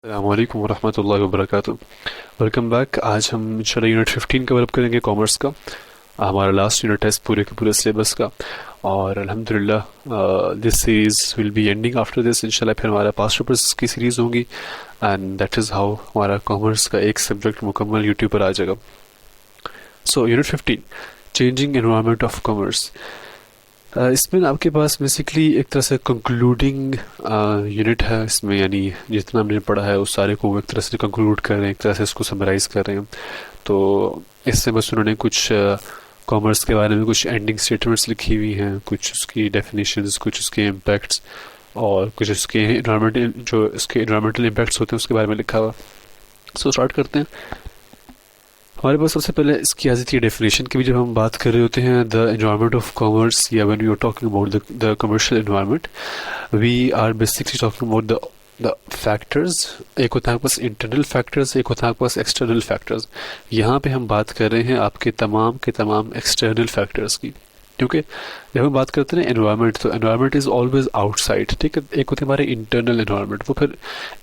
अस्सलामुअलैकुम वरहमतुल्लाहि वबरकातुहू। Welcome back. आज हम इंशाल्लाह यूनिट 15 कवर अप करेंगे कॉमर्स का। हमारा लास्ट यूनिट है इस पूरे के पूरे सिलेबस का। और अल्हम्दुलिल्लाह this series will be ending after this. इंशाल्लाह फिर हमारा पास्ट पेपर्स की सीरीज़ होंगी एंड दैट इज़ हाउ हमारा कॉमर्स का एक सब्जेक्ट मुकम्मल यूट्यूब पर आ जाएगा। So unit 15, changing environment of commerce. इसमें आपके पास बेसिकली एक तरह से कंक्लूडिंग यूनिट है इसमें, यानी जितना हमने पढ़ा है उस सारे को वो एक तरह से कंक्लूड कर रहे हैं, एक तरह से इसको समराइज़ कर रहे हैं। तो इससे बस उन्होंने कुछ कॉमर्स के बारे में कुछ एंडिंग स्टेटमेंट्स लिखी हुई हैं, कुछ उसकी डेफिनेशंस, कुछ उसके इम्पैक्ट्स और कुछ उसके इन्वायरमेंटल जो इसके इन्वायरमेंटल इम्पैक्ट्स होते हैं उसके बारे में लिखा हुआ। सो स्टार्ट करते हैं। हमारे पास सबसे पहले इसकी आ जाती है डेफिनेशन की भी। जब हम बात कर रहे होते हैं द एनवायरनमेंट ऑफ कॉमर्स या when we are talking about the commercial environment, we are basically talking about the factors. एक होता है आपके पास इंटरनल फैक्टर्स, एक होता है आपके पास एक्सटर्नल फैक्टर्स। यहाँ पे हम बात कर रहे हैं आपके तमाम के तमाम एक्सटर्नल फैक्टर्स की, क्योंकि जब हम बात करते हैं एनवायरनमेंट तो एनवायरनमेंट इज़ ऑलवेज आउटसाइड, ठीक है। एक होते हैं हमारे इंटरनल एनवायरनमेंट, वो फिर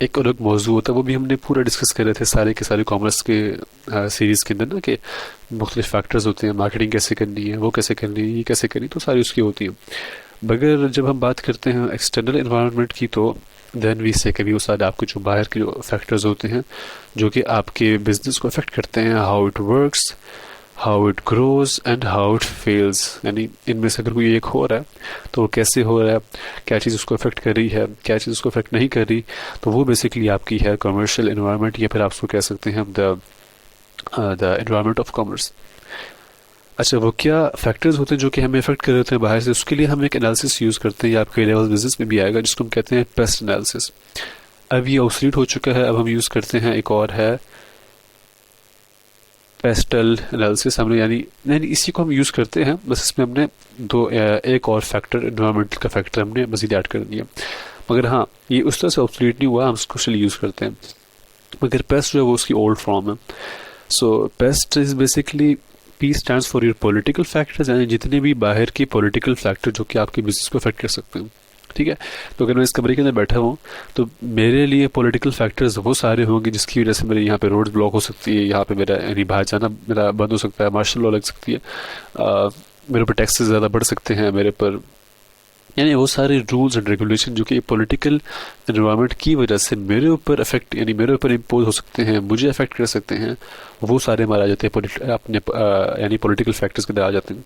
एक अलग मौजू होता है, वो भी हमने पूरा डिस्कस कर रहे थे सारे के सारे कॉमर्स के सीरीज़ के अंदर ना, कि मुख्तलिफ फैक्टर्स होते हैं, मार्केटिंग कैसे करनी है, वो कैसे करनी है, ये कैसे करनी, तो सारी उसकी होती है। मगर जब हम बात करते हैं एक्सटर्नल एनवायरनमेंट की तो देन वी से कभी वो सारे आपके जो बाहर के जो फैक्टर्स होते हैं जो कि आपके बिजनेस को अफेक्ट करते हैं, how it works, how it grows and how it fails. यानी इनमें से अगर कोई एक हो रहा है तो वो कैसे हो रहा है, क्या चीज़ उसको अफेक्ट कर रही है, क्या चीज़ उसको अफेक्ट नहीं कर रही, तो वो बेसिकली आपकी है कमर्शियल एनवायरनमेंट, या फिर आप उसको कह सकते हैं द एनवायरनमेंट ऑफ कॉमर्स। अच्छा, वो क्या फैक्टर्स होते हैं जो कि हमें अफेक्ट कर रहे होते हैं बाहर से, उसके लिए हम एक एनालिसिस यूज़ करते हैं, या आपके लेवल बिजनेस में भी आएगा, जिसको हम कहते हैं पेस्ट एनालिसिस। अब ये ऑब्सोलीट हो चुका है, अब हम यूज़ करते हैं एक और है पेस्टल एनालिसिस। हमने यानी यानी इसी को हम यूज़ करते हैं, बस इसमें हमने एक और फैक्टर एनवायरमेंटल का फैक्टर हमने मजीद ऐड कर दिया। मगर हाँ, ये उस तरह से ऑब्सोलीट नहीं हुआ, हम इसको स्टिल यूज़ करते हैं। मगर पेस्ट जो है वो उसकी ओल्ड फॉर्म है। So PEST is basically P stands for your political factors, यानी जितने भी बाहर के पॉलिटिकल फैक्टर जो कि आपके बिजनेस को अफेक्ट कर सकते हैं, ठीक है। तो अगर मैं इस कमरे के अंदर बैठा हूँ तो मेरे लिए पॉलिटिकल फैक्टर्स वो सारे होंगे जिसकी वजह से मेरे यहाँ पे रोड ब्लॉक हो सकती है, यहाँ पे मेरा यानी बाहर जाना मेरा बंद हो सकता है, मार्शल लॉ लग सकती है, मेरे ऊपर टैक्सेस ज़्यादा बढ़ सकते हैं मेरे पर। यानी वो सारे रूल्स एंड रेगुलेशन जो कि पॉलिटिकल एनवायरनमेंट की वजह से मेरे ऊपर अफेक्ट यानी मेरे ऊपर इम्पोज हो सकते हैं, मुझे अफेक्ट कर सकते हैं, वो सारे हमारे आ जाते हैं अपने यानी पॉलिटिकल फैक्टर्स के अंदर आ जाते हैं।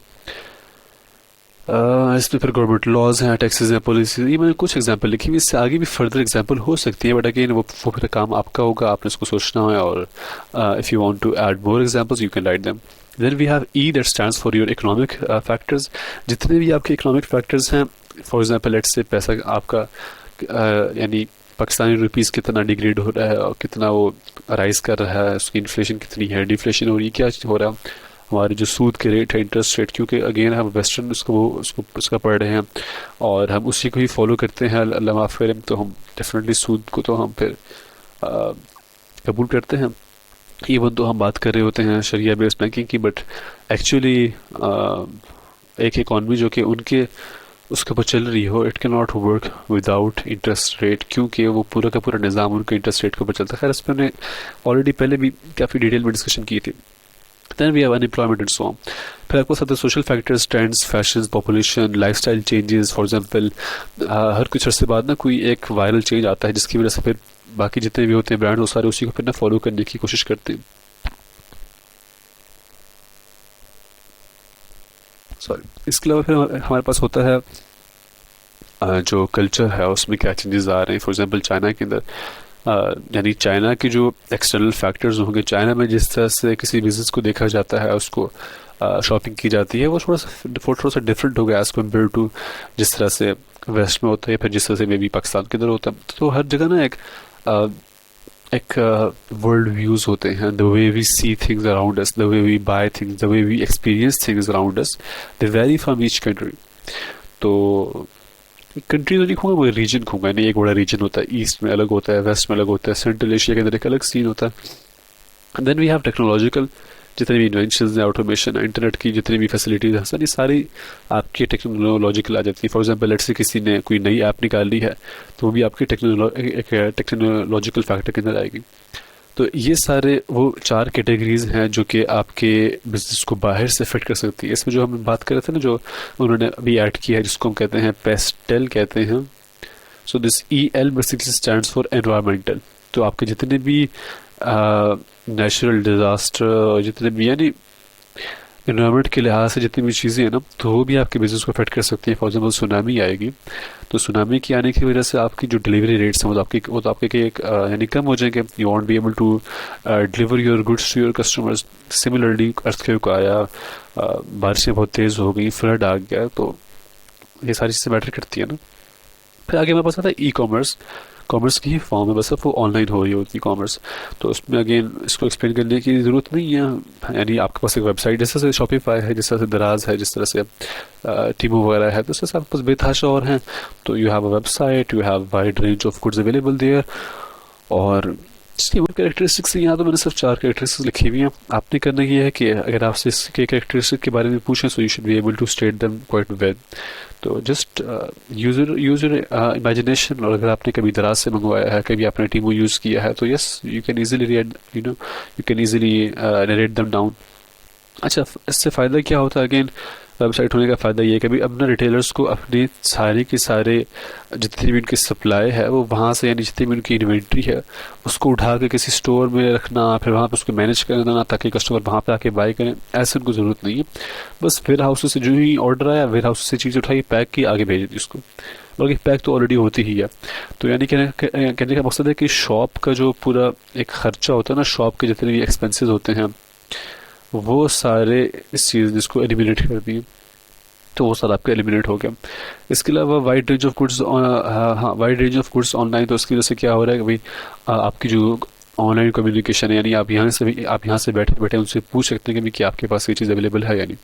इसमें फिर गवर्नमेंट लॉज हैं, टैक्सेस हैं, पॉलिसीज, ये मैंने कुछ एग्जांपल लिखी हुई, इससे आगे भी फर्दर एग्जांपल हो सकती है, बट अगेन वो फिर काम आपका होगा, आपने इसको सोचना है। और if you want to add more examples you can write them. Then we have E that stands for your economic factors. जितने भी आपके इकोनॉमिक फैक्टर्स हैं, फॉर एग्जांपल लेट्स से पैसा आपका यानी पाकिस्तानी रुपीज़ कितना डिग्रेड हो रहा है और कितना वो राइज कर रहा है, उसकी इन्फ्लेशन कितनी है, डिफ्लेशन हो रही है, क्या हो रहा है, हमारे जो सूद के रेट है, इंटरेस्ट रेट, क्योंकि अगेन हम वेस्टर्न उसका पढ़ रहे हैं और हम उसी को ही फॉलो करते हैं, अल्लाह माफ़ करें, तो हम डेफिनेटली सूद को तो हम फिर कबूल करते हैं। इवन तो हम बात कर रहे होते हैं शरिया बेस्ड बैंकिंग की, बट एक्चुअली एक इकॉनमी जो कि उनके उसके ऊपर चल रही हो, it can not work without interest rate, क्योंकि वो पूरा का पूरा निज़ाम उनके इंटरेस्ट रेट के ऊपर चलता है। खैर, इस पर हमने ऑलरेडी पहले भी काफ़ी डिटेल में डिस्कशन की थी। Then we have unemployment and so on. फिर आपको साथ social factors, trends, fashion, population, lifestyle changes. For example हर कुछ अर्से बाद ना कोई एक वायरल चेंज आता है जिसकी वजह से फिर बाकी जितने भी होते हैं ब्रांड वो सारे उसी को फिर ना फॉलो करने की कोशिश करते हैं। सॉरी, इसके अलावा फिर हमारे पास होता है जो कल्चर है उसमें क्या चेंजेस आ रहे हैं। फॉर एग्जांपल चाइना के अंदर यानी चाइना के जो एक्सटर्नल फैक्टर्स होंगे, चाइना में जिस तरह से किसी बिजनेस को देखा जाता है, उसको शॉपिंग की जाती है, वो थोड़ा सा डिफरेंट हो गया एज कम्पेयर टू जिस तरह से वेस्ट में होता है, फिर जिस तरह से मे बी पाकिस्तान के अंदर होता है। तो हर जगह ना एक वर्ल्ड व्यूज होते हैं, the way we see things around us, the way we buy things, the way we experience things around us, they vary from each country. तो कंट्री तो नहीं कहूँगा, मैं रीजन कहूँगा, यानी एक बड़ा रीजन होता है, ईस्ट में अलग होता है, वेस्ट में अलग होता है, सेंट्रल एशिया के अंदर एक अलग सीन होता है। देन वी हैव टेक्नोलॉजिकल जितने भी इन्वेंशन है, ऑटोमेशन, इंटरनेट की जितनी भी फैसिलिटीज हैं सर, ये सारी आपकी टेक्नोलॉजिकल आ जाती है। फॉर एग्जांपल लेट्स से किसी ने कोई नई ऐप निकाली है तो वो भी आपकी टेक्नोलॉजिकल फैक्टर के अंदर आएगी। तो ये सारे वो 4 कैटेगरीज हैं जो कि आपके बिजनेस को बाहर से अफेक्ट कर सकती है। इसमें जो हम बात कर रहे थे ना, जो उन्होंने अभी ऐड किया है, जिसको हम कहते हैं पेस्टेल कहते हैं। So this EL basically stands for environmental. तो आपके जितने भी नेचुरल डिजास्टर, जितने भी यानी इन्वायरमेंट के लिहाज से जितनी भी चीज़ें हैं ना, तो वो भी आपके बिजनेस को अफेक्ट कर सकती है। फॉर एग्जाम्पल सुनामी आएगी, तो सुनामी की आने की वजह से आपकी जो डिलीवरी रेट्स हैं वो तो आपके के एक यानी कम हो जाएंगे। You won't be able to deliver your goods to your customers. Similarly earthquake आया, बारिशें बहुत तेज़ हो गई, फ्लड आ गया, तो ये सारी चीज़ें मैटर करती है ना। फिर आगे मेरे पास आता है ई-कॉमर्स। कॉमर्स की ही फॉर्म है, बस अब वो ऑनलाइन हो रही होती है कॉमर्स। तो उसमें अगेन इसको एक्सप्लेन करने की ज़रूरत नहीं है। यानी आपके पास एक वेबसाइट, जैसे से शॉपिफाई है, जिस तरह से दराज है, जिस तरह से टीमो वगैरह है, तो इससे आपके पास बेतहाशा और हैं। तो you have a website, you have wide range of goods available there. और इसकी वो कैरेक्टरिस्टिक्स यहाँ तो मैंने सिर्फ 4 कैरेक्टरिस्टिक्स लिखी हुई हैं। आपने करना ये है कि अगर आपसे इसके कैरेक्टरिस्टिक के बारे में पूछें, so you should be able to state them quite well. तो जस्ट यूजर इमेजिनेशन। और अगर आपने कभी दराज से मंगवाया है, कभी आपने टीमो यूज़ किया है, तो yes you can easily read, you can easily narrate them down. अच्छा, इससे फ़ायदा क्या होता है? अगेन वेबसाइट होने का फ़ायदा ये है कि अभी अपना रिटेलर्स को अपने सारे के सारे जितनी भी उनकी सप्लाई है वो वहाँ से, यानी जितनी भी उनकी इन्वेंट्री है उसको उठा के किसी स्टोर में रखना, फिर वहाँ पे उसको मैनेज करना ताकि कस्टमर वहाँ पे आके बाय करें, ऐसे उनको ज़रूरत नहीं है। बस वेयर हाउस से जो ही ऑर्डर आया, वेयर हाउस से चीज़ उठाई, पैक की, आगे भेज दी उसको। बल्कि पैक तो ऑलरेडी होती ही है। तो यानी कहने का मकसद है कि शॉप का जो पूरा एक खर्चा होता है ना, शॉप के जितने भी एक्सपेंसेस होते हैं, वो सारे इस चीज़ जिसको एलिमिनेट कर दिए। तो वो सारा आपका एलिमिनेट हो गया। इसके अलावा वाइड रेंज ऑफ गुड्स, हाँ wide range of goods online. तो उसकी वजह से क्या हो रहा है कि भाई आपकी जो ऑनलाइन कम्युनिकेशन है, यानी आप यहाँ से बैठे बैठे उनसे पूछ सकते हैं कि क्या आपके पास ये चीज़ अवेलेबल है, यानी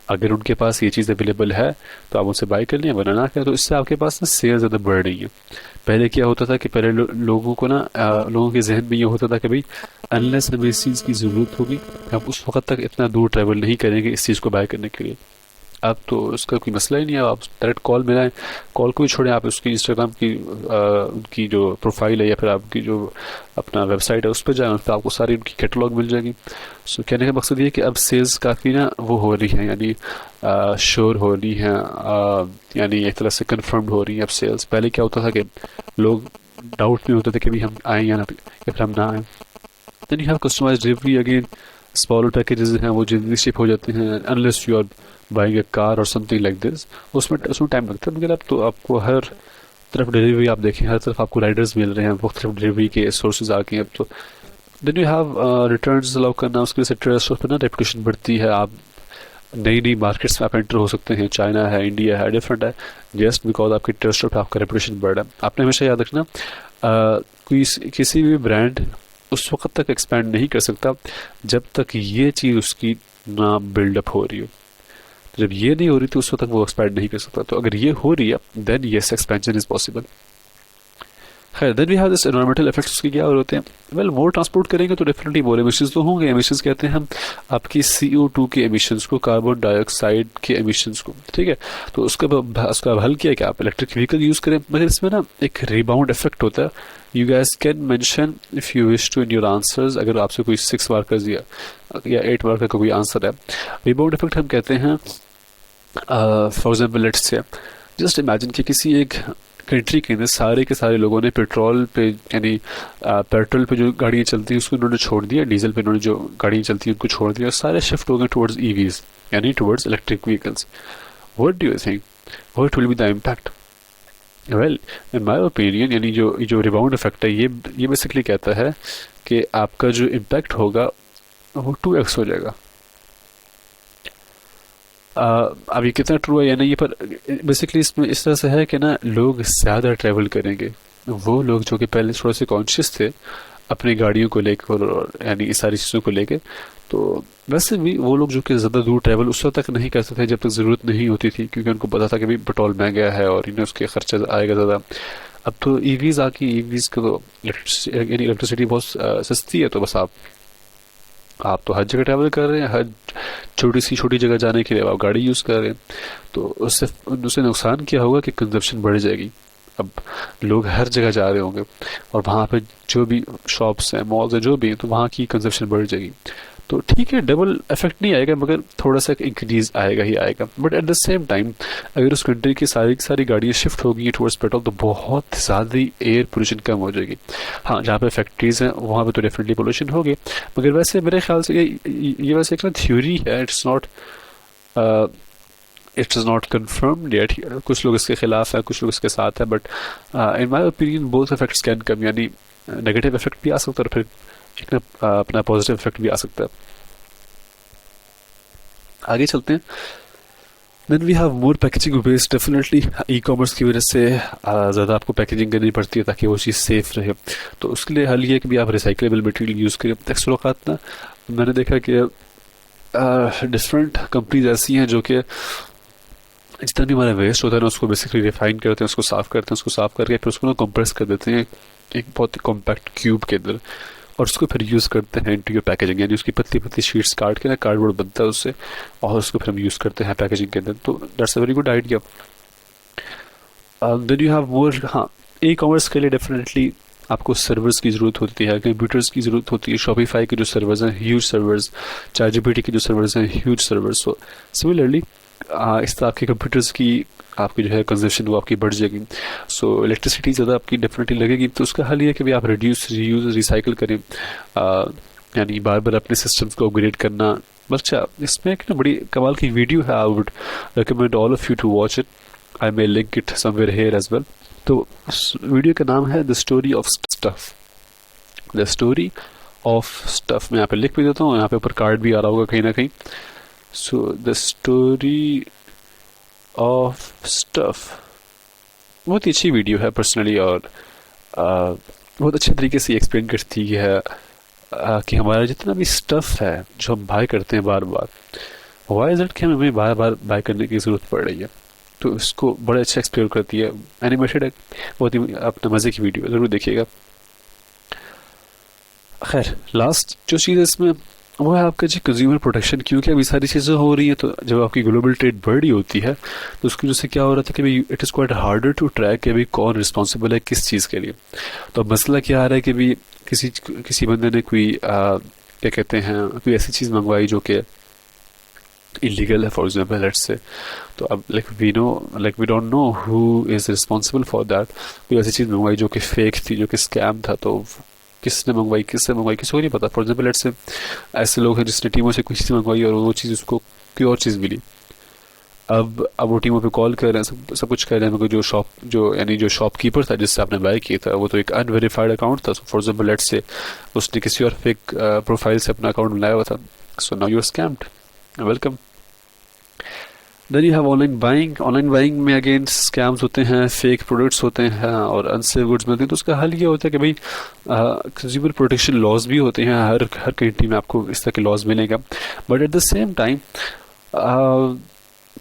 अगर उनके पास ये चीज़ अवेलेबल है तो आप उनसे बाय कर लें, वरना ना करें। तो इससे आपके पास ना सेल ज़्यादा बढ़ रही है। पहले क्या होता था कि पहले लोगों को ना लोगों के जहन में ये होता था कि भाई अनलेस हमें इस चीज़ की ज़रूरत होगी, हम उस वक्त तक इतना दूर ट्रैवल नहीं करेंगे इस चीज़ को बाय करने के लिए। अब तो उसका कोई मसला ही नहीं है, आप डायरेक्ट कॉल मिलाएं। कॉल को भी छोड़ें, आप उसकी इंस्टाग्राम की उनकी जो प्रोफाइल है या फिर आपकी जो अपना वेबसाइट है उस पर जाएं, उस पर आपको सारी उनकी कैटलॉग मिल जाएगी। सो कहने का मकसद ये है कि अब सेल्स काफ़ी ना वो हो रही है, यानी श्योर हो रही हैं, यानी एक तरह से कन्फर्म्ड हो रही है अब सेल्स। पहले क्या होता था कि लोग डाउट में होते थे कि भाई हम आएँ या फिर हम ना आएँ। Then you have customized delivery. Again small packages हैं वो जल्दी शिप हो जाते हैं, unless you are buying a car और समथिंग लाइक दिस। उसमें टाइम लगता है, मगर अब तो आपको हर तरफ डिलीवरी, आप देखें हर तरफ आपको राइडर्स मिल रहे हैं, मुख्तलिफ डिलीवरी के सोर्सेज आ गए हैं अब तो। Then you have returns allow करना, उसकी वजह से ट्रस्ट पर ना रेपुटेशन बढ़ती है। आप नई नई मार्केट्स में आप एंटर हो सकते हैं, चाइना है, इंडिया है, डिफरेंट है, जस्ट बिकॉज आपकी ट्रस्ट पर आपका रेपुटेशन बढ़ रहा है। आपने हमेशा याद रखना कोई किसी भी ब्रांड उस वक्त तक एक्सपैंड नहीं कर सकता जब तक ये चीज़ उसकी ना बिल्डअप हो रही हो। जब ये नहीं हो रही तो उस वक्त तक वो एक्सपैंड नहीं कर सकता। तो अगर ये हो रही है then yes expansion is possible. खैर, then we have this environmental effects. उसके क्या होते हैं? वेल, मोर ट्रांसपोर्ट करेंगे तो डेफिनेटली मोर एमिशंस तो होंगे। एमिशंस कहते हैं हम आपकी CO2 के एमिशंस को, कार्बन डाइऑक्साइड के एमिशंस को, ठीक है। तो उसका हल क्या है कि आप इलेक्ट्रिक व्हीकल यूज़ करें, मगर इसमें ना एक रिबाउंड इफेक्ट होता है। You guys can mention if you wish to in your answers. अगर आपसे कोई 6 मार्कर्स या 8 मार्कर का कोई आंसर है, रिबाउंड इफेक्ट हम कहते हैं। For example let's say just imagine कि किसी एक कंट्री के अंदर सारे के सारे लोगों ने पेट्रोल पे, यानी पेट्रोल पे जो गाड़ियाँ चलती हैं उसको उन्होंने छोड़ दिया, डीजल पे उन्होंने जो गाड़ियाँ चलती हैं उनको छोड़ दिया, और सारे शिफ्ट हो गए टुवर्ड्स EVs, यानी towards electric vehicles. What do you think what will be the impact? Well, in my opinion, यानी जो रिबाउंड इफेक्ट है, ये बेसिकली कहता है कि आपका जो इम्पैक्ट होगा वो 2x हो जाएगा। अब ये कितना ट्रू है या नहीं, पर बेसिकली इसमें इस तरह से है कि ना लोग ज़्यादा ट्रैवल करेंगे। वो लोग जो कि पहले थोड़े से कॉन्शियस थे अपनी गाड़ियों को लेकर और यानी इस सारी चीज़ों को लेकर, तो वैसे भी वो लोग जो कि ज़्यादा दूर ट्रैवल उस वक्त तक नहीं करते थे जब तक ज़रूरत नहीं होती थी, क्योंकि उनको पता था कि भाई पेट्रोल महंगा है और उसके खर्चा आएगा ज़्यादा। अब तो EVs आके EVs का तो यानी इलेक्ट्रिसिटी बहुत सस्ती है, तो बस आप आप तो हर जगह ट्रैवल कर रहे हैं, हर छोटी सी छोटी जगह जाने के लिए आप गाड़ी यूज़ कर रहे हैं, तो उससे उससे नुकसान क्या होगा कि कंजप्शन बढ़ जाएगी। अब लोग हर जगह जा रहे होंगे और वहाँ पे जो भी शॉप्स हैं, मॉल्स हैं, जो भी हैं, तो वहाँ की कंजप्शन बढ़ जाएगी। तो ठीक है, डबल इफेक्ट नहीं आएगा मगर थोड़ा सा इंक्रीज आएगा ही आएगा। But at the same time अगर उस कंट्री की सारी की सारी गाड़ियाँ शिफ्ट होगी टुवर्ड्स पेट्रोल तो बहुत ज़्यादा एयर पोल्यूशन कम हो जाएगी। हाँ, जहाँ पे फैक्ट्रीज हैं वहाँ पे तो डेफिनेटली पोल्यूशन होगी, मगर वैसे मेरे ख्याल से ये वैसे एक ना थ्योरी है, इट्स नॉट कंफर्म्ड येट। कुछ लोग इसके खिलाफ हैं, कुछ लोग इसके साथ हैं, but in my opinion both effects can come, यानी नेगेटिव इफेक्ट भी आ सकता है और फिर एक ना अपना पॉजिटिव इफेक्ट भी आ सकता है। आगे चलते हैं। Then we have more packaging waste. Definitely e commerce की वजह से ज़्यादा आपको पैकेजिंग करनी पड़ती है ताकि वो चीज़ सेफ रहे। तो उसके लिए हल ये है कि भी आप रिसाइकलेबल मटेरियल यूज़ करें। अक्सर औक़ात ना मैंने देखा कि डिफरेंट कंपनीज ऐसी हैं जो कि जितना भी हमारा वेस्ट होता है ना उसको बेसिकली रिफाइन करते हैं, उसको साफ़ करते हैं, उसको साफ़ करके फिर उसको ना कंप्रेस कर देते हैं एक बहुत ही कॉम्पैक्ट क्यूब के अंदर, और उसको फिर यूज़ करते हैं इनटू योर पैकेजिंग, यानी उसकी पतली पतली शीट्स काट के ना कार्डबोर्ड बनता है उससे, और उसको फिर हम यूज़ करते हैं पैकेजिंग के अंदर। तो that's a very good idea. Then you have more. हाँ, ई कॉमर्स के लिए डेफिनेटली आपको सर्वर्स की ज़रूरत होती है, कंप्यूटर्स की ज़रूरत होती है। शॉपिफाई के जो सर्वर्स हैं ह्यूज सर्वर्स, ChatGPT के जो सर्वर्स हैं ह्यूज सर्वर्स। सो सिमिलरली इस तरह आपके कंप्यूटर्स की आपकी जो है कंजप्शन वो आपकी बढ़ जाएगी। सो इलेक्ट्रिसिटी ज़्यादा आपकी डेफिनेटली लगेगी। तो उसका हल ये है कि भी आप रिड्यूस, रीयूज, रिसाइकिल करें, यानी बार बार अपने सिस्टम्स को अपग्रेड करना। अच्छा, इसमें एक ना बड़ी कमाल की वीडियो है, I would recommend all of you to watch it. I may link it somewhere here as well. तो उस वीडियो का नाम है the story of stuff. The story of stuff मैं यहाँ पे लिख भी देता हूँ, यहाँ पे ऊपर कार्ड भी आ रहा होगा कहीं ना कहीं। So the story of stuff बहुत ही अच्छी वीडियो है पर्सनली, और बहुत अच्छे तरीके से एक्सप्लेन करती है कि हमारा जितना भी स्टफ है जो हम बाय करते हैं बार बार, वाई इज इट कि हमें बार बार बाय करने की ज़रूरत पड़ रही है। तो इसको बड़े अच्छा एक्सप्लेन करती है, एनिमेटेड है, बहुत ही अपने मज़े की वीडियो, ज़रूर देखिएगा। खैर, लास्ट जो चीज़ है इसमें वो है आपका जी कंज्यूमर प्रोटेक्शन। क्योंकि अभी सारी चीज़ें हो रही हैं, तो जब आपकी ग्लोबल ट्रेड बढ़ रही होती है तो उसकी वजह से क्या हो रहा था कि भाई it is quite harder to track कि भाई कौन रिस्पॉन्सिबल है किस चीज़ के लिए। तो अब मसला क्या आ रहा है कि भाई किसी बंदे ने कोई क्या कहते हैं कोई ऐसी चीज़ मंगवाई जो कि इलीगल है, फॉर एग्जाम्पल लेट्स से। तो अब we don't know who is responsible for that. कोई ऐसी चीज़ मंगवाई जो कि फेक थी, जो कि स्कैम था, तो किसने मंगवाई, किससे मंगवाई, किसी को नहीं पता। फॉर एग्जाम्पल लेट्स से ऐसे लोग हैं जिसने टीमों से कुछ चीज़ मंगवाई और वो चीज़ उसको कोई और चीज़ मिली। अब वो टीमों पे कॉल कर रहे हैं, सब कुछ कर रहे हैं, मगर जो शॉपकीपर था जिससे आपने बाय किया था वो तो एक अनवेरीफाइड अकाउंट था। फॉर एग्जाम्पल लेट्स से उसने किसी और फेक प्रोफाइल से अपना अकाउंट बनाया हुआ था। So now you are scammed. Welcome. Then you have online buying. Online buying में अगेन स्कैम्स होते हैं, फेक प्रोडक्ट्स होते हैं और अनसेफ गुड्स मिलते हैं। तो उसका हल ये होता है कि भाई कंज्यूमर प्रोटेक्शन लॉज भी होते हैं, हर कंट्री में आपको इस तरह के लॉज मिलेगा। But at the same time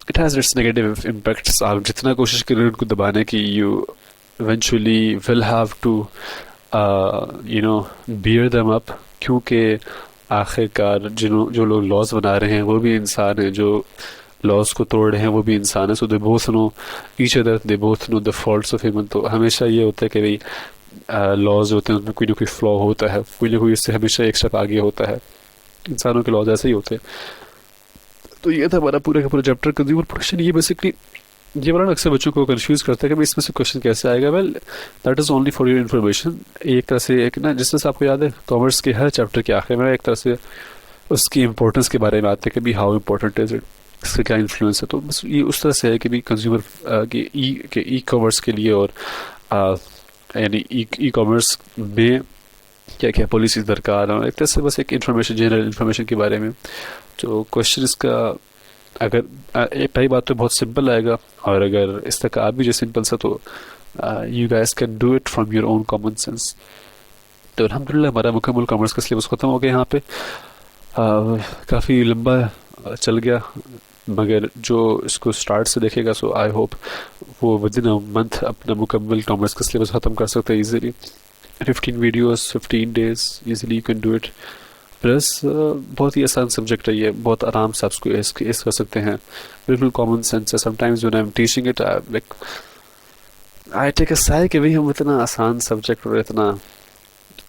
it has its negative impacts. आप जितना कोशिश करें उनको दबाने की, you eventually will have to bear them up, क्योंकि आखिरकार जो लोग लॉज बना रहे हैं वो भी इंसान हैं, जो लॉज को तोड़ रहे हैं वो भी इंसान है। So they both know each other, they both know the faults of human. तो हमेशा ये होता है कि भाई लॉज होते हैं उनमें कोई ना कोई फ्लॉ होता है, कोई ना कोई इससे हमेशा एक स्टेप आगे होता है। इंसानों के लॉज ऐसे ही होते हैं। तो ये था हमारा पूरा का पूरा चैप्टर कंज्यूमर प्रोटेक्शन। ये बेसिकली ये वाला अक्सर बच्चों को कंफ्यूज करता है कि इसमें से क्वेश्चन कैसे आएगा। Well that is only for your information. एक तरह से एक ना जिस तरह से आपको याद है कॉमर्स के हर चैप्टर के आखिर में एक तरह से उसकी इंपॉर्टेंस के बारे में आते हैं कि भी हाउ इम्पोर्टेंट इज इट, इसका क्या इन्फ्लुएंस है। तो बस ये उस तरह से है कि भी कंज्यूमर के ई कॉमर्स के लिए और यानी ई कॉमर्स में क्या क्या पॉलिसीज दरकार है, एक तरह से बस एक इन्फॉर्मेशन, जनरल इन्फॉर्मेशन के बारे में। तो क्वेश्चन इसका अगर पहली बात तो बहुत सिंपल आएगा, और अगर इस तरह का आप भी जो सिंपल सा तो you guys can do it from your own common sense. तो अल्हम्दुलिल्लाह हमारा मुकम्मल कॉमर्स का सिलेबस ख़त्म हो गया यहाँ पे। काफ़ी लंबा चल गया, मगर जो इसको स्टार्ट से देखेगा सो आई होप वो विद इन अ मंथ अपना मुकम्मल कॉमर्स का सिलेबस ख़त्म कर सकता है easily. 15 videos 15 days easily you can do it. Plus बहुत ही आसान सब्जेक्ट है ये, बहुत आराम से आप इसको एस कर सकते हैं, बिल्कुल कॉमन सेंस है। Sometimes when I am teaching it like I take a sigh कि भाई हम इतना आसान सब्जेक्ट और इतना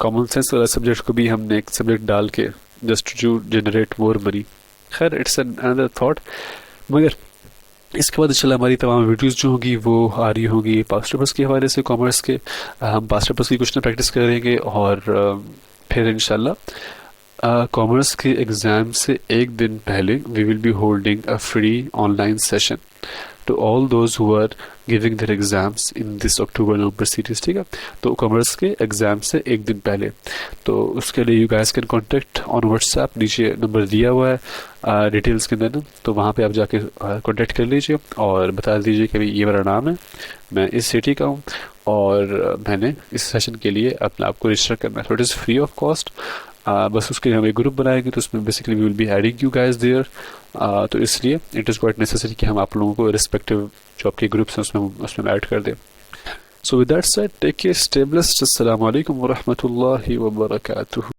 कॉमन सेंस वाला सब्जेक्ट को भी हमने एक सब्जेक्ट डाल के just to generate more money. खैर इट्स एन अनदर थॉट। मगर इसके बाद इंशाल्लाह हमारी तमाम वीडियोस जो होंगी वो आ रही होंगी पास्ट पेपर्स के हवाले से, कॉमर्स के। हम पास्ट पेपर्स की क्वेश्चन प्रैक्टिस करेंगे और फिर इंशाल्लाह कॉमर्स के एग्ज़ाम से एक दिन पहले we will be holding a free online session to all those who are giving their exams in this October November series. ठीक है, तो कॉमर्स के एग्जाम से एक दिन पहले, तो उसके लिए you guys can contact on WhatsApp, नीचे नंबर दिया हुआ है डिटेल्स के अंदर ना, तो वहाँ पे आप जाके कॉन्टेक्ट कर लीजिए और बता दीजिए कि भाई ये मेरा नाम है, मैं इस सिटी का हूँ और मैंने इस सेशन के लिए अपने आप को रजिस्टर करना है। तो it is free of cost. बस उसके लिए हम एक ग्रुप बनाएंगे, तो उसमें basically we will be adding you guys there. तो इसलिए इट इज़ क्वाइट नेसेसरी कि हम आप लोगों को रिस्पेक्टिव जो आपके ग्रुप्स हैं उसमें ऐड कर दें। So with that said, take care, stay blessed, अस्सलाम वालेकुम व रहमतुल्लाहि व बरकातुहू।